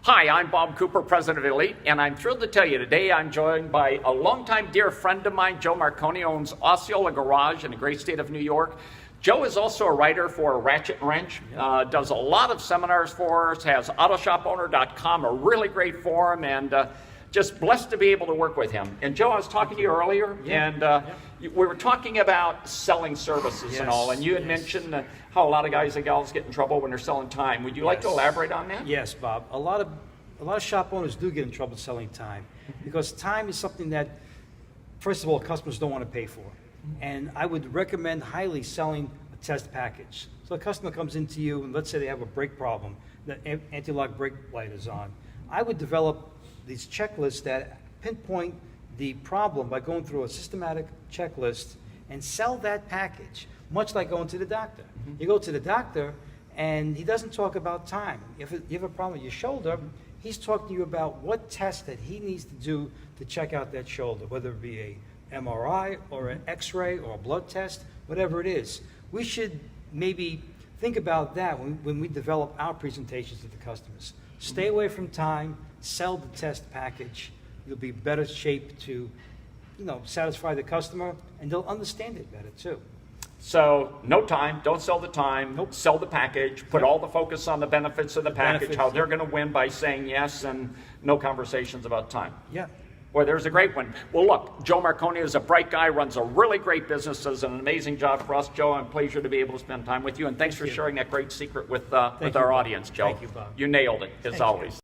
Hi, I'm Bob Cooper, President of Elite, and I'm thrilled to tell you today I'm joined by a longtime dear friend of mine. Joe Marconi owns Osceola Garage in the great state of New York. Joe is also a writer for Ratchet Wrench, does a lot of seminars for us, has AutoShopOwner.com, a really great forum, and just blessed to be able to work with him. And Joe, I was talking to you earlier, and we were talking about selling services and all, and you had mentioned how a lot of guys and gals get in trouble when they're selling time. Would you like to elaborate on that? Yes, Bob. A lot of shop owners do get in trouble selling time because time is something that, first of all, customers don't want to pay for. And I would recommend highly selling a test package. So a customer comes into you, and let's say they have a brake problem, the anti-lock brake light is on. I would develop these checklists that pinpoint the problem by going through a systematic checklist and sell that package, much like going to the doctor. You go to the doctor, and he doesn't talk about time. If you have a problem with your shoulder, he's talking to you about what test that he needs to do to check out that shoulder, whether it be a MRI or an X-ray or a blood test, whatever it is. We should maybe think about that when we develop our presentations to the customers. Stay away from time, sell the test package. You'll be better shape to, satisfy the customer, and they'll understand it better too. So, no time, don't sell the time, sell the package, put all the focus on the benefits of the package, how they're going to win by saying yes, and no conversations about time. Yeah. Boy, there's a great one. Well, look, Joe Marconi is a bright guy, runs a really great business, does an amazing job for us. Joe, I'm pleasure to be able to spend time with you, and thanks for sharing that great secret with our audience, Joe. Thank you, Bob. You nailed it, as always.